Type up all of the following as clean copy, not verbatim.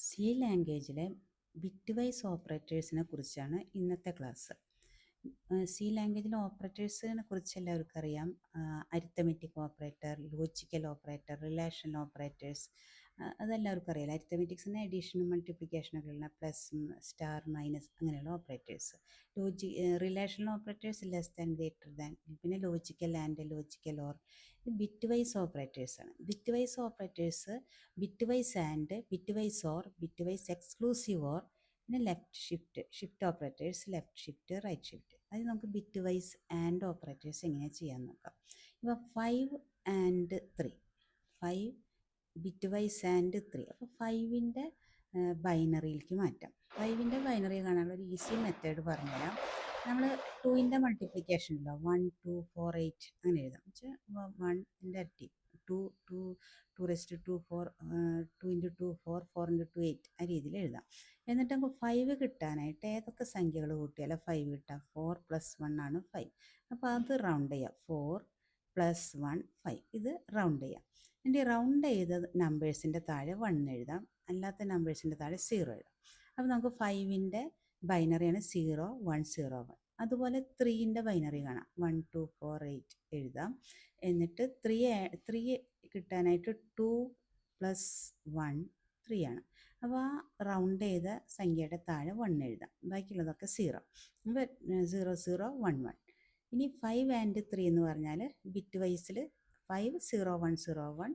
C ലാംഗ്വേജിലെ bit wise ഓപ്പറേറ്റേഴ്സിനെ കുറിച്ചാണ് ഇന്നത്തെ ക്ലാസ്. സി ലാംഗ്വേജിലെ ഓപ്പറേറ്റേഴ്സിനെ കുറിച്ച് എല്ലാവർക്കും അറിയാം. Arithmetic operator, logical operator, relational operators, അതെല്ലാവർക്കും അറിയാം. അരിത്തമെറ്റിക്സിന് അഡീഷനും മൾട്ടിപ്ലിക്കേഷനൊക്കെ ഉള്ള പ്ലസ്, സ്റ്റാർ, മൈനസ് അങ്ങനെയുള്ള operators. Relational operators less than, greater than, പിന്നെ logical and, logical or. Bit wise ഓപ്പറേറ്റേഴ്സാണ്. Bit wise operators bit wise and, bit wise or, bit wise exclusive or, പിന്നെ left shift, shift operators, left shift, right shift. അത് നമുക്ക് bit wise and operators എങ്ങനെയാണ് ചെയ്യാൻ നോക്കാം. ഇപ്പോൾ 5 and 3, 5 bit wise and 3. അപ്പോൾ 5ൻ്റെ ബൈനറിയിലേക്ക് മാറ്റാം. 5ൻ്റെ ബൈനറി കാണാനുള്ള ഒരു ഈസി മെത്തേഡ് പറഞ്ഞുതരാം. നമ്മൾ 2ൻ്റെ മൾട്ടിപ്ലിക്കേഷൻ ഉണ്ടോ, 1 2 4 8 അങ്ങനെ എഴുതാം. വെച്ചാൽ 1ൻ്റെ ഇരട്ടി 2 2 2 4 2 ഇൻറ്റു 2 4 4 ഇൻറ്റു 2 8 ആ രീതിയിൽ എഴുതാം. എന്നിട്ട് നമുക്ക് 5 കിട്ടാനായിട്ട് ഏതൊക്കെ സംഖ്യകൾ കൂട്ടിയാലും 5 കിട്ടാം. 4 + 1 ആണ് 5. അപ്പോൾ അത് റൗണ്ട് ചെയ്യാം. 4 + 1 5. ഇത് റൗണ്ട് ചെയ്യാം. എന്നിട്ട് റൗണ്ട് ചെയ്ത നമ്പേഴ്സിൻ്റെ താഴെ 1 എഴുതാം, അല്ലാത്ത നമ്പേഴ്സിൻ്റെ താഴെ 0 എഴുതാം. അപ്പോൾ നമുക്ക് 5ൻ്റെ ബൈനറിയാണ് 0 1 0 1. അതുപോലെ 3ൻ്റെ ബൈനറി കാണാം, 1 2 4 8 എഴുതാം. എന്നിട്ട് 3 കിട്ടാനായിട്ട് 2 + 1 3 ആണ്. അപ്പോൾ ആ റൗണ്ട് ചെയ്ത സംഖ്യയുടെ താഴെ 1 എഴുതാം, ബാക്കിയുള്ളതൊക്കെ 0. അപ്പോൾ 0 0 1 1. ഇനി 5 ആൻഡ് 3 എന്ന് പറഞ്ഞാൽ ബിറ്റ് വൈസിൽ 5 0 1 0 1,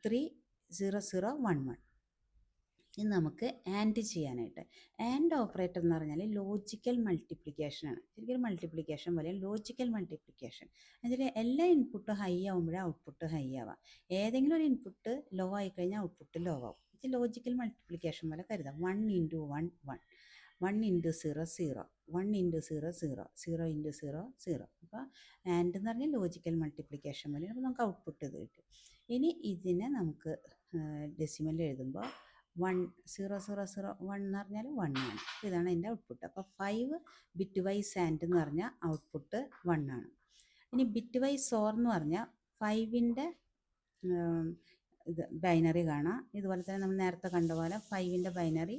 3 0 0 1 1. ഇനി നമുക്ക് ആൻഡ് ചെയ്യാനായിട്ട്, ആൻഡ് ഓപ്പറേറ്റർ എന്ന് പറഞ്ഞാൽ ലോജിക്കൽ മൾട്ടിപ്ലിക്കേഷനാണ്. ശരിക്കും മൾട്ടിപ്ലിക്കേഷൻ പോലെ ലോജിക്കൽ മൾട്ടിപ്ലിക്കേഷൻ. അതിൽ എല്ലാ ഇൻപുട്ടും ഹൈ ആകുമ്പോഴേ ഔട്ട്പുട്ട് ഹൈ ആവാം. ഏതെങ്കിലും ഒരു ഇൻപുട്ട് ലോ ആയിക്കഴിഞ്ഞാൽ ഔട്ട്പുട്ട് ലോ ആവും. ഇത് ലോജിക്കൽ മൾട്ടിപ്ലിക്കേഷൻ പോലെ കരുതാം. 1 × 1 1, 1 × 0 0, 1 × 0 0, 0 × 0 0. അപ്പോൾ ആൻഡ് എന്ന് പറഞ്ഞാൽ ലോജിക്കൽ മൾട്ടിപ്ലിക്കേഷൻ പോലെ. അപ്പോൾ നമുക്ക് ഔട്ട്പുട്ട് ഇത് കിട്ടും. ഇനി ഇതിനെ നമുക്ക് ഡെസിമൽ എഴുതുമ്പോൾ 1 0 0 0 1 എന്ന് പറഞ്ഞാൽ 1 ആണ്. ഇതാണ് എൻ്റെ ഔട്ട്പുട്ട്. അപ്പോൾ 5 ബിറ്റ് വൈസ് ആൻഡ് എന്ന് പറഞ്ഞാൽ ഔട്ട്പുട്ട് 1 ആണ്. ഇനി ബിറ്റ് വൈസ് ഓർ എന്ന് പറഞ്ഞാൽ 5ൻ്റെ ഇത് ബൈനറി കാണാം. ഇതുപോലെ തന്നെ നമ്മൾ നേരത്തെ കണ്ട പോലെ 5ൻ്റെ ബൈനറി,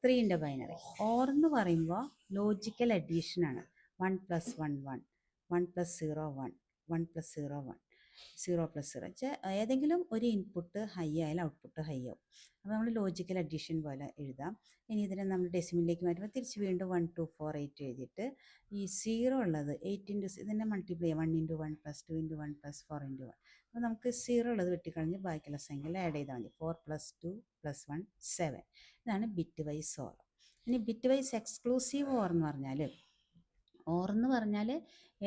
3ൻ്റെ ബൈനറി. ഓർ എന്ന് പറയുമ്പോൾ ലോജിക്കൽ അഡീഷനാണ്. 1 + 1 1, 1 + 0 1, 1 + 0 1, 0 + 0 വെച്ചാൽ ഏതെങ്കിലും ഒരു ഇൻപുട്ട് ഹൈ ആയാലും ഔട്ട്പുട്ട് ഹൈ ആവും. അപ്പോൾ നമ്മൾ ലോജിക്കൽ അഡീഷൻ പോലെ എഴുതാം. ഇനി ഇതിനെ നമ്മൾ ഡെസിമലിലേക്ക് മാറ്റുമ്പോൾ തിരിച്ച് വീണ്ടും 1 2 4 8 എഴുതിയിട്ട് ഈ 0 ഉള്ളത് 8 × ഇതിനെ മൾട്ടിപ്ലൈ ചെയ്യാം. 1 × 1 + 2 × 1 + 4 × 1. അപ്പോൾ നമുക്ക് 0 ഉള്ളത് വെട്ടിക്കളഞ്ഞ് ബാക്കിയുള്ള സംഖ്യകൾ ആഡ് ചെയ്താൽ മതി. 4 + 2 + 1 7. ഇതാണ് ബിറ്റ് വൈസ് ഓർ. ഇനി ബിറ്റ് വൈസ് എക്സ്ക്ലൂസീവ് ഓർ എന്ന് പറഞ്ഞാൽ, ഓർ എന്ന് പറഞ്ഞാൽ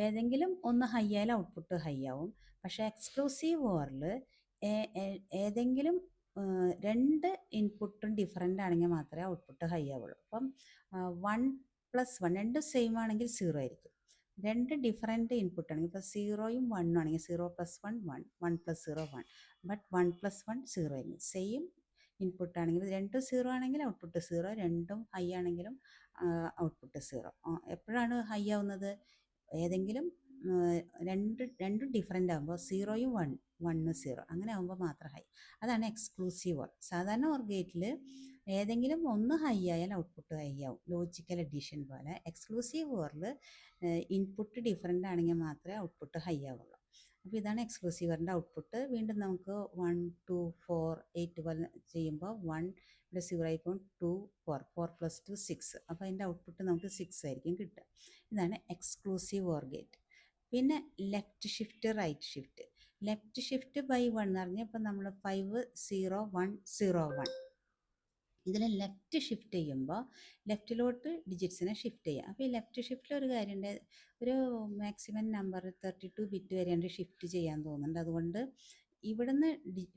ഏതെങ്കിലും ഒന്ന് ഹൈ ആയാലും ഔട്ട്പുട്ട് ഹൈ ആവും. പക്ഷേ എക്സ്ക്ലൂസീവ് ഓറിൽ ഏതെങ്കിലും രണ്ട് ഇൻപുട്ടും ഡിഫറൻ്റ് ആണെങ്കിൽ മാത്രമേ ഔട്ട്പുട്ട് ഹൈ ആവുള്ളൂ. അപ്പം 1 + 1 രണ്ടും സെയിം ആണെങ്കിൽ 0 ആയിരിക്കും. രണ്ട് ഡിഫറൻറ്റ് ഇൻപുട്ട് ആണെങ്കിൽ ഇപ്പോൾ 0യും 1ഉം ആണെങ്കിൽ 0 + 1 1, 1 + 0 1. ബട്ട് 1 + 1 0 ആയിരിക്കും. സെയിം ഇൻപുട്ട് ആണെങ്കിൽ രണ്ടും 0 ആണെങ്കിൽ ഔട്ട്പുട്ട് 0, രണ്ടും ഹൈ ആണെങ്കിലും ഔട്ട്പുട്ട് 0. എപ്പോഴാണ് ഹൈ ആവുന്നത്? ഏതെങ്കിലും രണ്ടും ഡിഫറൻ്റ് ആകുമ്പോൾ 0യും 1 1 0 അങ്ങനെ ആകുമ്പോൾ മാത്രം ഹൈ. അതാണ് എക്സ്ക്ലൂസീവ് ഓർ. സാധാരണ ഓർ ഗേറ്റിൽ ഏതെങ്കിലും ഒന്ന് ഹൈ ആയാൽ ഔട്ട്പുട്ട് ഹൈ ആവും, ലോജിക്കൽ അഡീഷൻ പോലെ. എക്സ്ക്ലൂസീവ് ഓറിൽ ഇൻപുട്ട് ഡിഫറൻ്റ് ആണെങ്കിൽ മാത്രമേ ഔട്ട്പുട്ട് ഹൈ ആവുള്ളൂ. അപ്പോൾ ഇതാണ് എക്സ്ക്ലൂസീവ് ഓറിൻ്റെ ഔട്ട്പുട്ട്. വീണ്ടും നമുക്ക് 1 2 4 8 പോലെ ചെയ്യുമ്പോൾ 1 ഇവിടെ 0 ആയിപ്പോൾ 2 4 4 + 2 6. അപ്പോൾ അതിൻ്റെ ഔട്ട്പുട്ട് നമുക്ക് 6 ആയിരിക്കും കിട്ടുക. ഇതാണ് എക്സ്ക്ലൂസീവ് ഓർ ഗേറ്റ്. പിന്നെ left shift, right shift. Left shift by 1 എന്ന് പറഞ്ഞാൽ ഇപ്പോൾ നമ്മൾ 5 0 1 0 1. ഇതിൽ ലെഫ്റ്റ് ഷിഫ്റ്റ് ചെയ്യുമ്പോൾ ലെഫ്റ്റിലോട്ട് ഡിജിറ്റ്സിനെ ഷിഫ്റ്റ് ചെയ്യുക. അപ്പോൾ ഈ ലെഫ്റ്റ് ഷിഫ്റ്റിൽ ഒരു കാര്യമുണ്ട്, ഒരു മാക്സിമം നമ്പർ 32 ബിറ്റ് വരെയാണ് ഷിഫ്റ്റ് ചെയ്യാൻ തോന്നുന്നുണ്ട്. അതുകൊണ്ട് ഇവിടുന്ന്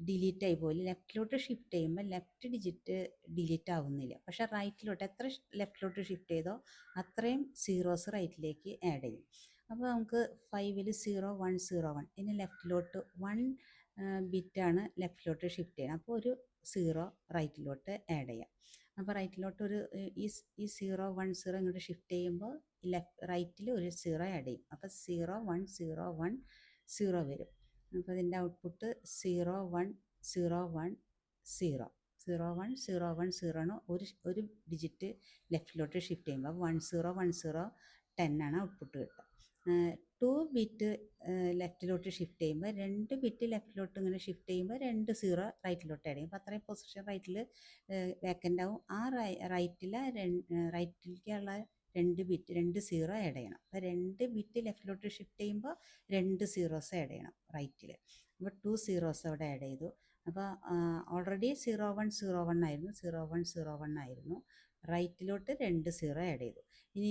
ഡിലീറ്റ് ആയി പോയി. ലെഫ്റ്റിലോട്ട് ഷിഫ്റ്റ് ചെയ്യുമ്പോൾ ലെഫ്റ്റ് ഡിജിറ്റ് ഡിലീറ്റ് ആവുന്നില്ല. പക്ഷേ റൈറ്റിലോട്ട് എത്ര ലെഫ്റ്റിലോട്ട് ഷിഫ്റ്റ് ചെയ്തോ അത്രയും സീറോസ് റൈറ്റിലേക്ക് ആഡ് ചെയ്യും. അപ്പോൾ നമുക്ക് 5ൽ 0 1 0 1. ഇനി ലെഫ്റ്റിലോട്ട് 1 ബിറ്റാണ് ലെഫ്റ്റിലോട്ട് ഷിഫ്റ്റ് ചെയ്യണം. അപ്പോൾ ഒരു 0 റൈറ്റിലോട്ട് ആഡ് ചെയ്യാം. അപ്പോൾ റൈറ്റിലോട്ട് ഒരു ഈ 0 1 0 ഇങ്ങോട്ട് ഷിഫ്റ്റ് ചെയ്യുമ്പോൾ റൈറ്റിൽ ഒരു 0 ആഡ് ചെയ്യും. അപ്പോൾ 0 1 0 1 0 വരും. അപ്പോൾ ഇതിൻ്റെ ഔട്ട്പുട്ട് 0 1 0 1 0. 0 ആണ്. ഒരു ഡിജിറ്റ് ലെഫ്റ്റിലോട്ട് ഷിഫ്റ്റ് ചെയ്യുമ്പോൾ 1010 10 ആണ് ഔട്ട്പുട്ട് കിട്ടുക. 2 ബിറ്റ് ലെഫ്റ്റിലോട്ട് ഷിഫ്റ്റ് ചെയ്യുമ്പോൾ 2 ബിറ്റ് ലെഫ്റ്റിലോട്ട് ഇങ്ങനെ ഷിഫ്റ്റ് ചെയ്യുമ്പോൾ 2 സീറോ റൈറ്റിലോട്ട് ആഡ് ചെയ്യും. അപ്പോൾ അത്രയും പൊസിഷൻ റൈറ്റിൽ വേക്കൻ്റ് ആവും. ആ റൈറ്റിലേക്കുള്ള 2 ബിറ്റ് 2 സീറോ ആഡ് ചെയ്യണം. അപ്പോൾ 2 ബിറ്റ് ലെഫ്റ്റിലോട്ട് ഷിഫ്റ്റ് ചെയ്യുമ്പോൾ 2 സീറോസ് ആഡ് ചെയ്യണം റൈറ്റിൽ. അപ്പോൾ 2 സീറോസ് അവിടെ ആഡ് ചെയ്തു. അപ്പോൾ ഓൾറെഡി 0101 ആയിരുന്നു, 0101 ആയിരുന്നു. റൈറ്റിലോട്ട് 2 സീറോ ആഡ് ചെയ്തു. ഇനി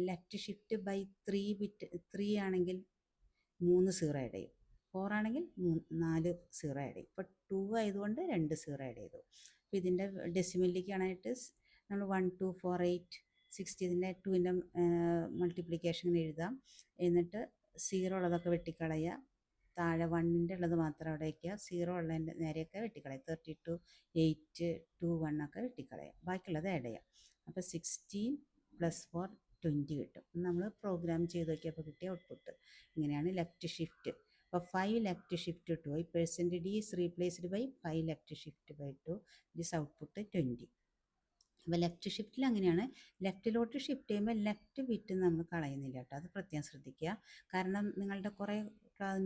ലെഫ്റ്റ് ഷിഫ്റ്റ് ബൈ 3 ബിറ്റ് 3 ആണെങ്കിൽ 3 സീറോ ആഡ് ചെയ്യും. 4 ആണെങ്കിൽ 4 സീറോ ആഡ് ചെയ്യും. ഇപ്പോൾ 2 ആയതുകൊണ്ട് 2 സീറോ ആഡ് ചെയ്തു. അപ്പോൾ ഇതിൻ്റെ ഡെസിമലിലേക്ക് ആണായിട്ട് നമ്മൾ 1248 60 ഇതിൻ്റെ 2ൻ്റെ മൾട്ടിപ്ലിക്കേഷൻ എഴുതാം. എന്നിട്ട് സീറോ ഉള്ളതൊക്കെ വെട്ടിക്കളയുക. താഴെ 1ൻ്റെ ഉള്ളത് മാത്രം അവിടെ വയ്ക്കുക. സീറോ ഉള്ളതിൻ്റെ നേരെയൊക്കെ വെട്ടിക്കളയുക. 32 8 2 1 ഒക്കെ വെട്ടിക്കളയുക. ബാക്കിയുള്ളത് ആഡ് ചെയ്യാം. അപ്പോൾ 16 + 4 20 കിട്ടും. നമ്മൾ പ്രോഗ്രാം ചെയ്ത് നോക്കിയപ്പോൾ കിട്ടിയ ഔട്ട്പുട്ട് ഇങ്ങനെയാണ് ലെഫ്റ്റ് ഷിഫ്റ്റ്. അപ്പോൾ 5 left shift 2 %d is replaced by 5 left shift by 2 this output 20. അപ്പോൾ ലെഫ്റ്റ് ഷിഫ്റ്റിൽ അങ്ങനെയാണ്. ലെഫ്റ്റിലോട്ട് ഷിഫ്റ്റ് ചെയ്യുമ്പോൾ ലെഫ്റ്റ് ബിറ്റ് നമ്മൾ കളയുന്നില്ല കേട്ടോ, അത് പ്രത്യേകം ശ്രദ്ധിക്കുക. കാരണം നിങ്ങളുടെ കുറേ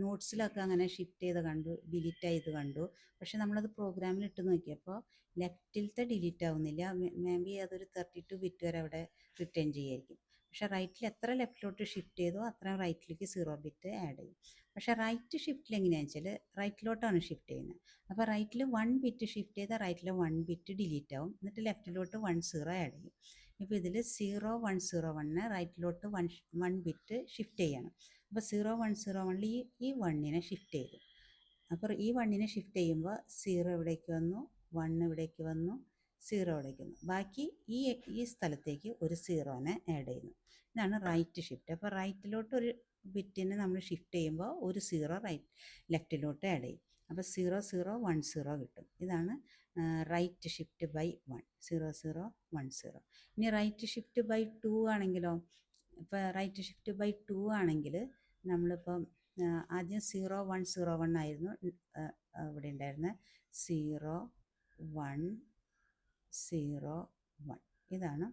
നോട്ട്സിലൊക്കെ അങ്ങനെ ഷിഫ്റ്റ് ചെയ്ത് കണ്ടു, ഡിലീറ്റ് ചെയ്ത് കണ്ടു. പക്ഷെ നമ്മളത് പ്രോഗ്രാമിൽ ഇട്ട് നോക്കിയപ്പോൾ ലെഫ്റ്റിലത്തെ ഡിലീറ്റ് ആവുന്നില്ല. മേ ബി അതൊരു 32 ബിറ്റ് വരെ അവിടെ റിട്ടേൺ ചെയ്യായിരിക്കും. പക്ഷേ റൈറ്റിൽ എത്ര ലെഫ്റ്റിലോട്ട് ഷിഫ്റ്റ് ചെയ്തോ അത്രയും റൈറ്റിലേക്ക് 0 ബിറ്റ് ആഡ് ചെയ്യും. പക്ഷേ റൈറ്റ് ഷിഫ്റ്റിൽ എങ്ങനെയാണെന്ന് വെച്ചാൽ റൈറ്റിലോട്ടാണ് ഷിഫ്റ്റ് ചെയ്യുന്നത്. അപ്പോൾ റൈറ്റിൽ 1 ബിറ്റ് ഷിഫ്റ്റ് ചെയ്താൽ റൈറ്റിൽ 1 ബിറ്റ് ഡിലീറ്റ് ആവും. എന്നിട്ട് ലെഫ്റ്റിലോട്ട് 1 സീറോ ആഡ് ചെയ്യും. ഇപ്പോൾ ഇതിൽ 0101 റൈറ്റിലോട്ട് 1 ബിറ്റ് ഷിഫ്റ്റ് ചെയ്യണം. അപ്പോൾ 0101 ഈ 1നെ ഷിഫ്റ്റ് ചെയ്തു. അപ്പോൾ ഈ 1നെ ഷിഫ്റ്റ് ചെയ്യുമ്പോൾ 0 ഇവിടേക്ക് വന്നു, 1 ഇവിടേക്ക് വന്നു, 0 ഇവിടേക്ക് വന്നു. ബാക്കി ഈ സ്ഥലത്തേക്ക് ഒരു 0നെ ആഡ് ചെയ്യുന്നു. ഇതാണ് റൈറ്റ് ഷിഫ്റ്റ്. അപ്പോൾ റൈറ്റിലോട്ട് ഒരു ബിറ്റിനെ നമ്മൾ ഷിഫ്റ്റ് ചെയ്യുമ്പോൾ ഒരു 0 ലെഫ്റ്റിലോട്ട് ആഡ് ചെയ്യും. അപ്പോൾ 0010 കിട്ടും. ഇതാണ് റൈറ്റ് ഷിഫ്റ്റ് ബൈ 1 0010. ഇനി റൈറ്റ് ഷിഫ്റ്റ് ബൈ 2 ആണെങ്കിലോ, ഇപ്പോൾ റൈറ്റ് ഷിഫ്റ്റ് ബൈ 2 ആണെങ്കിൽ നമ്മളിപ്പം ആദ്യം 0101 ആയിരുന്നു ഇവിടെ ഉണ്ടായിരുന്നത്. 0101 ഇതാണ്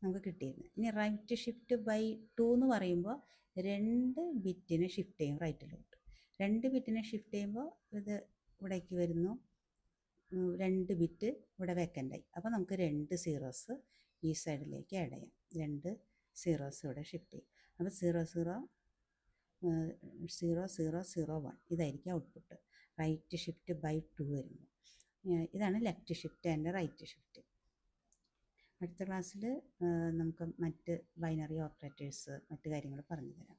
നമുക്ക് കിട്ടിയിരുന്നത്. ഇനി റൈറ്റ് ഷിഫ്റ്റ് ബൈ 2 എന്ന് പറയുമ്പോൾ 2 ബിറ്റിനെ ഷിഫ്റ്റ് ചെയ്യും റൈറ്റിലോട്ട്. 2 ബിറ്റിനെ ഷിഫ്റ്റ് ചെയ്യുമ്പോൾ ഇത് ഇവിടേക്ക് വരുന്നു, 2 ബിറ്റ് ഇവിടെ വേക്കൻ്റായി. അപ്പോൾ നമുക്ക് 2 സീറോസ് ഈ സൈഡിലേക്ക് ആഡ് ചെയ്യാം. 2 സീറോസ് ഇവിടെ ഷിഫ്റ്റ് ചെയ്യും. അപ്പോൾ 0001 ഇതായിരിക്കും ഔട്ട്പുട്ട് റൈറ്റ് ഷിഫ്റ്റ് ബൈ 2 വരുമ്പോൾ. ഇതാണ് left shift and right shift. അടുത്ത ക്ലാസ്സിൽ നമുക്ക് മറ്റ് ബൈനറി ഓപ്പറേറ്റേഴ്സ് മറ്റു കാര്യങ്ങൾ പറഞ്ഞു തരാം.